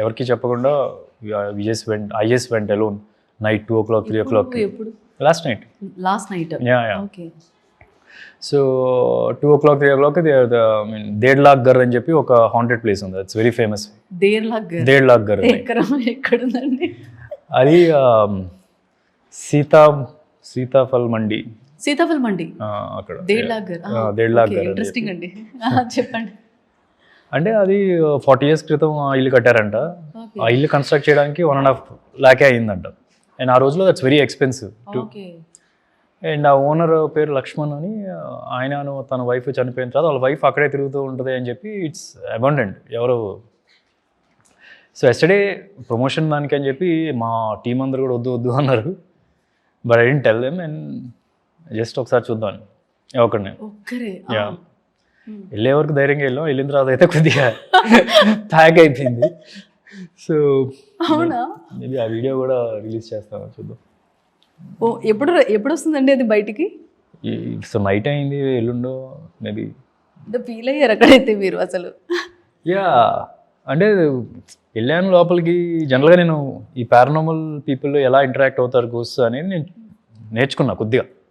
ఎవరికి చెప్పకుండా I just went alone night 2 o'clock 3 o'clock ఎప్పుడు last night. Yeah okay. So 2 o'clock 3 o'clock దేడ్ లాక్ గర్ అని చెప్పి ఒక హాంటెడ్ ప్లేస్ ఉంది. It's very famous. దేడ్ లాక్ గర్ ఎక్కడుందండి అది సీతాఫల్ మండి అక్కడ దేడ్ లాక్ గర్ ఇంట్రెస్టింగ్ అండి చెప్పండి. అంటే అది 40 years క్రితం ఆ ఇల్లు కట్టారంట. ఆ ఇల్లు కన్స్ట్రక్ట్ చేయడానికి 1.5 lakh అయిందంట. అండ్ ఆ రోజులో that's very expensive to. And ఆ ఓనర్ పేరు లక్ష్మణ్ అని. ఆయన తన వైఫ్ చనిపోయిన తర్వాత వాళ్ళ వైఫ్ అక్కడే తిరుగుతూ ఉంటుంది అని చెప్పి ఇట్స్ అబండెంట్ ఎవరు. సో ఎస్టర్డే ప్రమోషన్ దానికి అని చెప్పి మా టీం అందరు కూడా వద్దు అన్నారు. But I didn't tell them. And just ఒకసారి చూద్దాం ఒకరిని. యా వెళ్ళే వరకు ధైర్యంగా వెళ్ళాం. వెళ్ళిన తర్వాత అయితే కొద్దిగా ప్యాక్ అయిపోయింది. సో మేబీ ఆ వీడియో కూడా రిలీజ్ చేస్తాను, చూద్దాం. ఎప్పుడు వస్తుందండి అది బయటికి? సో నైట్ అయింది, ఎల్లుండో మేబీ. ఫీల్ అయ్యారు అక్కడైతే మీరు అసలు? యా అంటే వెళ్ళాను లోపలికి. జనరల్గా నేను ఈ పారానార్మల్ పీపుల్ ఎలా ఇంటరాక్ట్ అవుతారు గోస్ట్ అనేది నేను నేర్చుకున్నా కొద్దిగా.